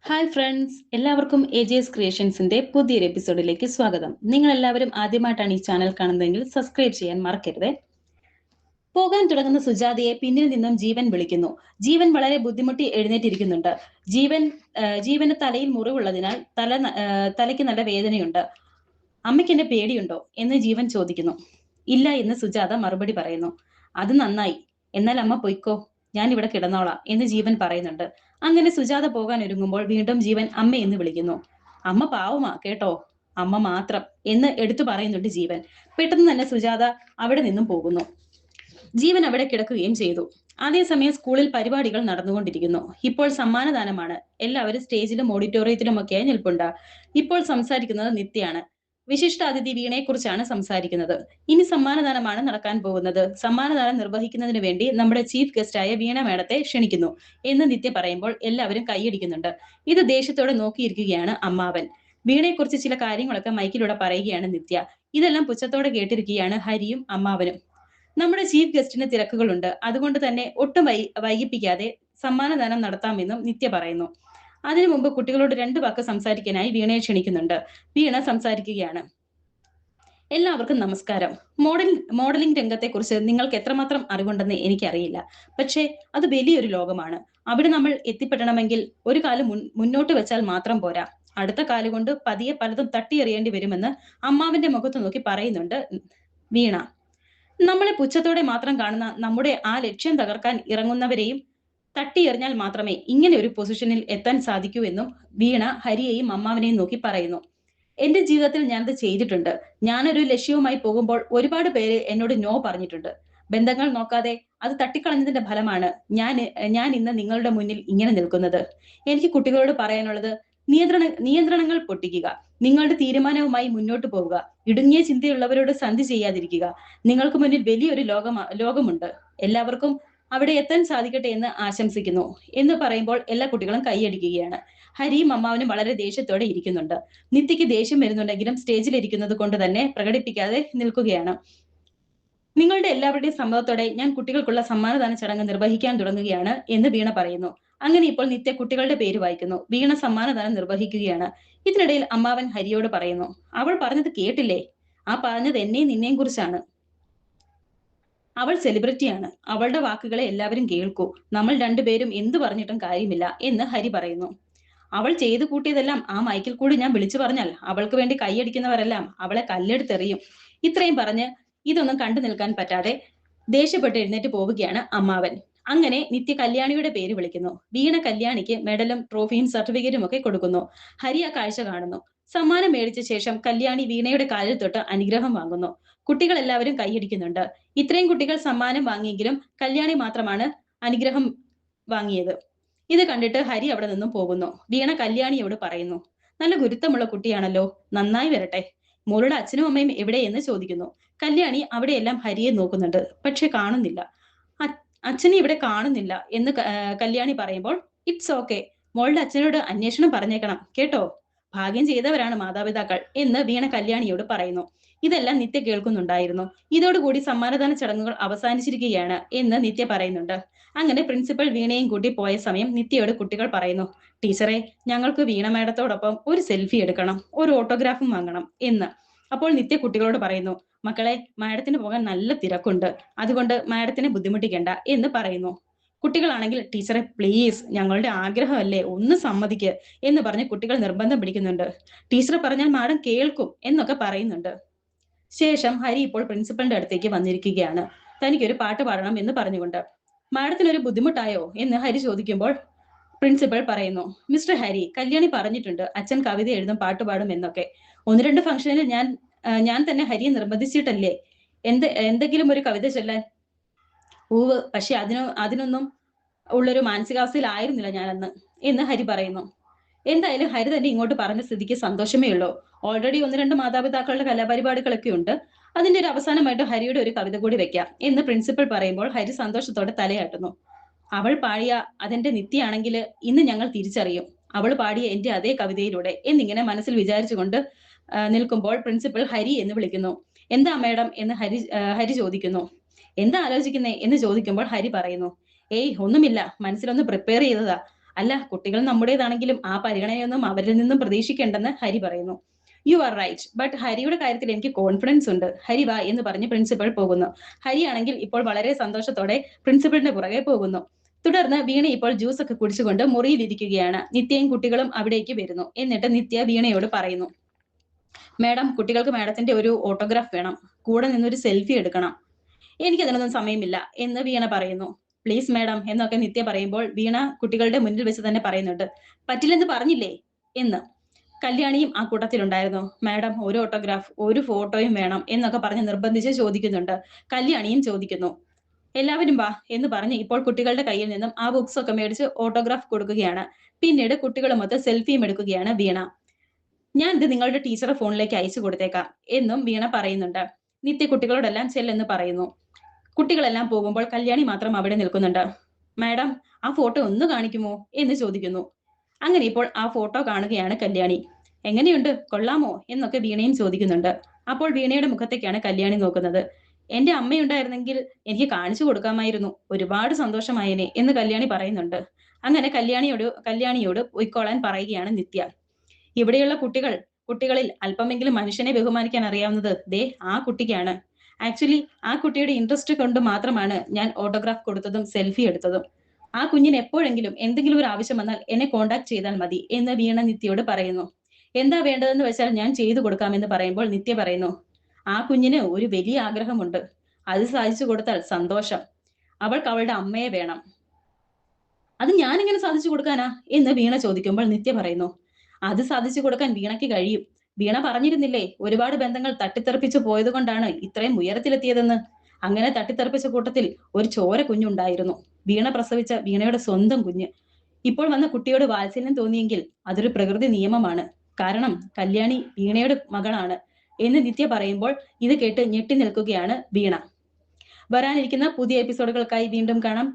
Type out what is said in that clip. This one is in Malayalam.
ഹായ് ഫ്രണ്ട്സ്, എല്ലാവർക്കും AJ's ക്രിയേഷൻസിന്റെ പുതിയൊരു എപ്പിസോഡിലേക്ക് സ്വാഗതം. നിങ്ങൾ എല്ലാവരും ആദ്യമായിട്ടാണ് ഈ ചാനൽ കാണുന്നതെങ്കിൽ സബ്സ്ക്രൈബ് ചെയ്യാൻ മറക്കരുത്. പോകാൻ തുടങ്ങുന്ന സുജാതയെ പിന്നിൽ നിന്നും ജീവൻ വിളിക്കുന്നു. ജീവൻ വളരെ ബുദ്ധിമുട്ടി എഴുന്നേറ്റിരിക്കുന്നുണ്ട്. ജീവന് തലയിൽ മുറിവുള്ളതിനാൽ തലയ്ക്ക് നല്ല വേദനയുണ്ട്. അമ്മയ്ക്ക് എന്നെ പേടിയുണ്ടോ എന്ന് ജീവൻ ചോദിക്കുന്നു. ഇല്ല എന്ന് സുജാത മറുപടി പറയുന്നു. അത് നന്നായി, എന്നാൽ അമ്മ പൊയ്ക്കോ, ഞാൻ ഇവിടെ കിടന്നോളാം എന്ന് ജീവൻ പറയുന്നുണ്ട്. അങ്ങനെ സുജാത പോകാൻ ഒരുങ്ങുമ്പോൾ വീണ്ടും ജീവൻ അമ്മ എന്ന് വിളിക്കുന്നു. അമ്മ പാവമാ കേട്ടോ, അമ്മ മാത്രം എന്ന് എടുത്തു പറയുന്നുണ്ട് ജീവൻ. പെട്ടെന്ന് തന്നെ സുജാത അവിടെ നിന്നും പോകുന്നു. ജീവൻ അവിടെ കിടക്കുകയും ചെയ്തു. അതേസമയം സ്കൂളിൽ പരിപാടികൾ നടന്നുകൊണ്ടിരിക്കുന്നു. ഇപ്പോൾ സമ്മാനദാനമാണ്. എല്ലാവരും സ്റ്റേജിലും ഓഡിറ്റോറിയത്തിലും ഒക്കെയായി നിൽപ്പുണ്ട്. ഇപ്പോൾ സംസാരിക്കുന്നത് നിത്യയാണ്. വിശിഷ്ടാതിഥി വീണയെ കുറിച്ചാണ് സംസാരിക്കുന്നത്. ഇനി സമ്മാനദാനമാണ് നടക്കാൻ പോകുന്നത്. സമ്മാനദാനം നിർവഹിക്കുന്നതിന് വേണ്ടി നമ്മുടെ ചീഫ് ഗസ്റ്റായ വീണ മേഡത്തെ ക്ഷണിക്കുന്നു എന്ന് നിത്യ പറയുമ്പോൾ എല്ലാവരും കൈയടിക്കുന്നുണ്ട്. ഇത് ദേഷ്യത്തോടെ നോക്കിയിരിക്കുകയാണ് അമ്മാവൻ. വീണയെക്കുറിച്ച് ചില കാര്യങ്ങളൊക്കെ മൈക്കിലൂടെ പറയുകയാണ് നിത്യ. ഇതെല്ലാം പുച്ഛത്തോടെ കേട്ടിരിക്കുകയാണ് ഹരിയും അമ്മാവനും. നമ്മുടെ ചീഫ് ഗസ്റ്റിന് തിരക്കുകളുണ്ട്, അതുകൊണ്ട് തന്നെ ഒട്ടും വൈകിപ്പിക്കാതെ സമ്മാനദാനം നടത്താമെന്നും നിത്യ പറയുന്നു. അതിനു മുമ്പ് കുട്ടികളോട് 2 വാക്ക് സംസാരിക്കാനായി വീണയെ ക്ഷണിക്കുന്നുണ്ട്. വീണ സംസാരിക്കുകയാണ്. എല്ലാവർക്കും നമസ്കാരം. മോഡലിംഗ് രംഗത്തെക്കുറിച്ച് നിങ്ങൾക്ക് എത്രമാത്രം അറിവുണ്ടെന്ന് എനിക്കറിയില്ല. പക്ഷേ അത് വലിയൊരു ലോകമാണ്. അവിടെ നമ്മൾ എത്തിപ്പെടണമെങ്കിൽ ഒരു കാലം മുന്നോട്ട് വെച്ചാൽ മാത്രം പോരാ. അടുത്ത കാലുകൊണ്ട് പതിയെ പലതും തട്ടിയെറിയേണ്ടി വരുമെന്ന് അമ്മാവിന്റെ മുഖത്ത് നോക്കി പറയുന്നുണ്ട് വീണ. നമ്മളെ പുച്ഛത്തോടെ മാത്രം കാണുന്ന നമ്മുടെ ആ ലക്ഷ്യം തകർക്കാൻ ഇറങ്ങുന്നവരെയും തട്ടിയെറിഞ്ഞാൽ മാത്രമേ ഇങ്ങനെ ഒരു പൊസിഷനിൽ എത്താൻ സാധിക്കൂ എന്നും വീണ ഹരിയെയും അമ്മാവനെയും നോക്കി പറയുന്നു. എന്റെ ജീവിതത്തിൽ ഞാനത് ചെയ്തിട്ടുണ്ട്. ഞാനൊരു ലക്ഷ്യവുമായി പോകുമ്പോൾ ഒരുപാട് പേര് എന്നോട് നോ പറഞ്ഞിട്ടുണ്ട്. ബന്ധങ്ങൾ നോക്കാതെ അത് തട്ടിക്കളഞ്ഞതിന്റെ ഫലമാണ് ഞാൻ ഇന്ന് നിങ്ങളുടെ മുന്നിൽ ഇങ്ങനെ നിൽക്കുന്നത്. എനിക്ക് കുട്ടികളോട് പറയാനുള്ളത്, നിയന്ത്രണങ്ങൾ പൊട്ടിക്കുക, നിങ്ങളുടെ തീരുമാനവുമായി മുന്നോട്ട് പോവുക, ഇടുങ്ങിയ ചിന്തയുള്ളവരോട് സന്ധി ചെയ്യാതിരിക്കുക. നിങ്ങൾക്ക് മുന്നിൽ വലിയൊരു ലോകമുണ്ട്. എല്ലാവർക്കും അവിടെ എത്താൻ സാധിക്കട്ടെ എന്ന് ആശംസിക്കുന്നു എന്ന് പറയുമ്പോൾ എല്ലാ കുട്ടികളും കൈയടിക്കുകയാണ്. ഹരിയും അമ്മാവനും വളരെ ദേഷ്യത്തോടെ ഇരിക്കുന്നുണ്ട്. നിത്യയ്ക്ക് ദേഷ്യം വരുന്നുണ്ടെങ്കിലും സ്റ്റേജിൽ ഇരിക്കുന്നത് കൊണ്ട് തന്നെ പ്രകടിപ്പിക്കാതെ നിൽക്കുകയാണ്. നിങ്ങളുടെ എല്ലാവരുടെയും സമ്മതത്തോടെ ഞാൻ കുട്ടികൾക്കുള്ള സമ്മാനദാന ചടങ്ങ് നിർവഹിക്കാൻ തുടങ്ങുകയാണ് എന്ന് വീണ പറയുന്നു. അങ്ങനെ ഇപ്പോൾ നിത്യ കുട്ടികളുടെ പേര് വായിക്കുന്നു. വീണ സമ്മാനദാനം നിർവഹിക്കുകയാണ്. ഇതിനിടയിൽ അമ്മാവൻ ഹരിയോട് പറയുന്നു, അവൾ പറഞ്ഞത് കേട്ടില്ലേ? ആ പറഞ്ഞത് എന്നെയും നിന്നെയും കുറിച്ചാണ്. അവൾ സെലിബ്രിറ്റിയാണ്. അവളുടെ വാക്കുകളെ എല്ലാവരും കേൾക്കൂ. നമ്മൾ രണ്ടുപേരും എന്തു പറഞ്ഞിട്ടും കാര്യമില്ല എന്ന് ഹരി പറയുന്നു. അവൾ ചെയ്തു കൂട്ടിയതെല്ലാം ആ മൈക്കിൽ കൂടി ഞാൻ വിളിച്ചു പറഞ്ഞാൽ അവൾക്ക് വേണ്ടി കൈയടിക്കുന്നവരെല്ലാം അവളെ കല്ലെടുത്തെറിയും. ഇത്രയും പറഞ്ഞ് ഇതൊന്നും കണ്ടു നിൽക്കാൻ പറ്റാതെ ദേഷ്യപ്പെട്ട് എഴുന്നേറ്റ് പോവുകയാണ് അമ്മാവൻ. അങ്ങനെ നിത്യ കല്യാണിയുടെ പേര് വിളിക്കുന്നു. വീണ കല്യാണിക്ക് മെഡലും ട്രോഫിയും സർട്ടിഫിക്കറ്റും ഒക്കെ കൊടുക്കുന്നു. ഹരി ആ കാഴ്ച കാണുന്നു. സമ്മാനം മേടിച്ച ശേഷം കല്യാണി വീണയുടെ കാലിൽ തൊട്ട് അനുഗ്രഹം വാങ്ങുന്നു. കുട്ടികൾ എല്ലാവരും കൈയടിക്കുന്നുണ്ട്. ഇത്രയും കുട്ടികൾ സമ്മാനം വാങ്ങിയെങ്കിലും കല്യാണി മാത്രമാണ് അനുഗ്രഹം വാങ്ങിയത്. ഇത് കണ്ടിട്ട് ഹരി അവിടെ നിന്നും പോകുന്നു. വീണ കല്യാണിയോട് പറയുന്നു, നല്ല ഗുരുത്തമുള്ള കുട്ടിയാണല്ലോ, നന്നായി വരട്ടെ. മോളുടെ അച്ഛനും അമ്മയും എവിടെ എന്ന് ചോദിക്കുന്നു. കല്യാണി അവിടെയെല്ലാം ഹരിയെ നോക്കുന്നുണ്ട്, പക്ഷെ കാണുന്നില്ല. അച്ഛനെ ഇവിടെ കാണുന്നില്ല എന്ന് കല്യാണി പറയുമ്പോൾ, ഇറ്റ്സ് ഓക്കെ, മോളുടെ അച്ഛനോട് അന്വേഷണം പറഞ്ഞേക്കണം കേട്ടോ. ഭാഗ്യം ചെയ്തവരാണ് മാതാപിതാക്കൾ എന്ന് വീണ കല്യാണിയോട് പറയുന്നു. ഇതെല്ലാം നിത്യ കേൾക്കുന്നുണ്ടായിരുന്നു. ഇതോടുകൂടി സമ്മാനദാന ചടങ്ങുകൾ അവസാനിച്ചിരിക്കുകയാണ് എന്ന് നിത്യ പറയുന്നുണ്ട്. അങ്ങനെ പ്രിൻസിപ്പൽ വീണയും കൂട്ടി പോയ സമയം നിത്യയോട് കുട്ടികൾ പറയുന്നു, ടീച്ചറെ, ഞങ്ങൾക്ക് വീണ മേഡത്തോടൊപ്പം ഒരു സെൽഫി എടുക്കണം, ഒരു ഓട്ടോഗ്രാഫും വാങ്ങണം എന്ന്. അപ്പോൾ നിത്യ കുട്ടികളോട് പറയുന്നു, മക്കളെ, മാഡത്തിന് പോകാൻ നല്ല തിരക്കുണ്ട്, അതുകൊണ്ട് മാഡത്തിനെ ബുദ്ധിമുട്ടിക്കേണ്ട എന്ന് പറയുന്നു. കുട്ടികളാണെങ്കിൽ, ടീച്ചറെ പ്ലീസ്, ഞങ്ങളുടെ ആഗ്രഹമല്ലേ, ഒന്ന് സമ്മതിക്ക് എന്ന് പറഞ്ഞ് കുട്ടികൾ നിർബന്ധം പിടിക്കുന്നുണ്ട്. ടീച്ചർ പറഞ്ഞാൽ മാഡം കേൾക്കും എന്നൊക്കെ പറയുന്നുണ്ട്. ശേഷം ഹരി ഇപ്പോൾ പ്രിൻസിപ്പലിന്റെ അടുത്തേക്ക് വന്നിരിക്കുകയാണ്. തനിക്കൊരു പാട്ട് പാടണം എന്ന് പറഞ്ഞുകൊണ്ട്. മാഡത്തിനൊരു ബുദ്ധിമുട്ടായോ എന്ന് ഹരി ചോദിക്കുമ്പോൾ പ്രിൻസിപ്പൽ പറയുന്നു, മിസ്റ്റർ ഹരി, കല്യാണി പറഞ്ഞിട്ടുണ്ട് അച്ഛൻ കവിത എഴുതും പാട്ടുപാടും എന്നൊക്കെ. 1-2 ഫംഗ്ഷനിൽ ഞാൻ തന്നെ ഹരിയെ നിർബന്ധിച്ചിട്ടല്ലേ എന്തെങ്കിലും ഒരു കവിത ചൊല്ലാൻ. പക്ഷെ അതിനൊന്നും ഉള്ളൊരു മാനസികാവസ്ഥയിലായിരുന്നില്ല ഞാനന്ന് എന്ന് ഹരി പറയുന്നു. എന്തായാലും ഹരി തന്നെ ഇങ്ങോട്ട് പറഞ്ഞ സ്ഥിതിക്ക് സന്തോഷമേ ഉള്ളൂ. ഓൾറെഡി 1-2 മാതാപിതാക്കളുടെ കലാപരിപാടികളൊക്കെ ഉണ്ട്. അതിന്റെ ഒരു അവസാനമായിട്ട് ഹരിയുടെ ഒരു കവിത കൂടി വെക്കാം എന്ന് പ്രിൻസിപ്പൽ പറയുമ്പോൾ ഹരി സന്തോഷത്തോടെ തലയാട്ടുന്നു. അവൾ പാടിയ അതെന്റെ നിത്യയാണെങ്കിൽ ഇന്ന് ഞങ്ങൾ തിരിച്ചറിയും, അവൾ പാടിയ എന്റെ അതേ കവിതയിലൂടെ എന്നിങ്ങനെ മനസ്സിൽ വിചാരിച്ചുകൊണ്ട് നിൽക്കുമ്പോൾ പ്രിൻസിപ്പൽ ഹരി എന്ന് വിളിക്കുന്നു. എന്താ മേഡം എന്ന് ഹരി ചോദിക്കുന്നു. എന്താ ആലോചിക്കുന്നേ എന്ന് ചോദിക്കുമ്പോൾ ഹരി പറയുന്നു, ഏയ് ഒന്നുമില്ല, മനസ്സിലൊന്ന് പ്രിപ്പയർ ചെയ്തതാ. അല്ല, കുട്ടികൾ നമ്മുടേതാണെങ്കിലും ആ പരിഗണനയൊന്നും അവരിൽ നിന്നും പ്രതീക്ഷിക്കേണ്ടെന്ന് ഹരി പറയുന്നു. യു ആർ റൈറ്റ്, ബട്ട് ഹരിയുടെ കാര്യത്തിൽ എനിക്ക് കോൺഫിഡൻസ് ഉണ്ട്. ഹരി വാ എന്ന് പറഞ്ഞ് പ്രിൻസിപ്പൽ പോകുന്നു. ഹരി ആണെങ്കിൽ ഇപ്പോൾ വളരെ സന്തോഷത്തോടെ പ്രിൻസിപ്പലിന്റെ പുറകെ പോകുന്നു. തുടർന്ന് വീണ ഇപ്പോൾ ജ്യൂസ് ഒക്കെ കുടിച്ചുകൊണ്ട് മുറിയിലിരിക്കുകയാണ്. നിത്യയും കുട്ടികളും അവിടേക്ക് വരുന്നു. എന്നിട്ട് നിത്യ വീണയോട് പറയുന്നു, മാഡം, കുട്ടികൾക്ക് മാഡത്തിന്റെ ഒരു ഓട്ടോഗ്രാഫ് വേണം, കൂടെ നിന്നൊരു സെൽഫി എടുക്കണം. എനിക്കതിനൊന്നും സമയമില്ല എന്ന് വീണ പറയുന്നു. പ്ലീസ് മാഡം എന്നൊക്കെ നിത്യ പറയുമ്പോൾ വീണ കുട്ടികളുടെ മുന്നിൽ വെച്ച് തന്നെ പറയുന്നുണ്ട്, പറ്റില്ലെന്ന് പറഞ്ഞില്ലേ എന്ന്. കല്യാണിയും ആ കൂട്ടത്തിലുണ്ടായിരുന്നു. മാഡം, ഒരു ഓട്ടോഗ്രാഫ്, ഒരു ഫോട്ടോയും വേണം എന്നൊക്കെ പറഞ്ഞ് നിർബന്ധിച്ച് ചോദിക്കുന്നുണ്ട്. കല്യാണിയും ചോദിക്കുന്നു. എല്ലാവരും വാ എന്ന് പറഞ്ഞ് ഇപ്പോൾ കുട്ടികളുടെ കയ്യിൽ നിന്നും ആ ബുക്സ് ഒക്കെ മേടിച്ച് ഓട്ടോഗ്രാഫ് കൊടുക്കുകയാണ്. പിന്നീട് കുട്ടികളുമൊത്ത് സെൽഫിയും എടുക്കുകയാണ് വീണ. ഞാൻ ഇത് നിങ്ങളുടെ ടീച്ചറെ ഫോണിലേക്ക് അയച്ചു കൊടുത്തേക്കാം എന്നും വീണ പറയുന്നുണ്ട്. നിത്യ കുട്ടികളോടെല്ലാം ചെല്ലെന്ന് പറയുന്നു. കുട്ടികളെല്ലാം പോകുമ്പോൾ കല്യാണി മാത്രം അവിടെ നിൽക്കുന്നുണ്ട്. മാഡം, ആ ഫോട്ടോ ഒന്ന് കാണിക്കുമോ എന്ന് ചോദിക്കുന്നു. അങ്ങനെ ഇപ്പോൾ ആ ഫോട്ടോ കാണുകയാണ് കല്യാണി. എങ്ങനെയുണ്ട്, കൊള്ളാമോ എന്നൊക്കെ വീണയും ചോദിക്കുന്നുണ്ട്. അപ്പോൾ വീണയുടെ മുഖത്തേക്കാണ് കല്യാണി നോക്കുന്നത്. എന്റെ അമ്മയുണ്ടായിരുന്നെങ്കിൽ എനിക്ക് കാണിച്ചു കൊടുക്കാമായിരുന്നു, ഒരുപാട് സന്തോഷമായേനെ എന്ന് കല്യാണി പറയുന്നുണ്ട്. അങ്ങനെ കല്യാണിയോട് പൊയ്ക്കോളാൻ പറയുകയാണ് നിത്യ. ഇവിടെയുള്ള കുട്ടികളിൽ അല്പമെങ്കിലും മനുഷ്യനെ ബഹുമാനിക്കാൻ അറിയാവുന്നത് ദേ ആ കുട്ടിക്കാണ്. ആക്ച്വലി ആ കുട്ടിയുടെ ഇൻട്രസ്റ്റ് കൊണ്ട് മാത്രമാണ് ഞാൻ ഓട്ടോഗ്രാഫ് കൊടുത്തതും സെൽഫി എടുത്തതും. ആ കുഞ്ഞിന് എപ്പോഴെങ്കിലും എന്തെങ്കിലും ഒരു ആവശ്യം വന്നാൽ എന്നെ കോണ്ടാക്ട് ചെയ്താൽ മതി എന്ന് വീണ നിത്യയോട് പറയുന്നു. എന്താ വേണ്ടതെന്ന് വെച്ചാൽ ഞാൻ ചെയ്തു കൊടുക്കാമെന്ന് പറയുമ്പോൾ നിത്യ പറയുന്നു, ആ കുഞ്ഞിന് ഒരു വലിയ ആഗ്രഹമുണ്ട്, അത് സാധിച്ചു കൊടുത്താൽ സന്തോഷം. അവൾക്ക് അവളുടെ അമ്മയെ വേണം. അത് ഞാൻ എങ്ങനെ സാധിച്ചു കൊടുക്കാനാ എന്ന് വീണ ചോദിക്കുമ്പോൾ നിത്യ പറയുന്നു, അത് സാധിച്ചു കൊടുക്കാൻ വീണയ്ക്ക് കഴിയും. വീണ പറഞ്ഞിരുന്നില്ലേ, ഒരുപാട് ബന്ധങ്ങൾ തട്ടിത്തെറിപ്പിച്ചു പോയത് കൊണ്ടാണ് ഇത്രയും ഉയരത്തിലെത്തിയതെന്ന്. അങ്ങനെ തട്ടിത്തെറിപ്പിച്ച കൂട്ടത്തിൽ ഒരു ചോര കുഞ്ഞുണ്ടായിരുന്നു, വീണ പ്രസവിച്ച വീണയുടെ സ്വന്തം കുഞ്ഞ്. ഇപ്പോൾ വന്ന കുട്ടിയോട് വാത്സല്യം തോന്നിയെങ്കിൽ അതൊരു പ്രകൃതി നിയമമാണ്. കാരണം കല്യാണി വീണയുടെ മകളാണ് എന്ന് നിത്യ പറയുമ്പോൾ ഇത് കേട്ട് ഞെട്ടി നിൽക്കുകയാണ് വീണ. വരാനിരിക്കുന്ന പുതിയ എപ്പിസോഡുകൾക്കായി വീണ്ടും കാണാം.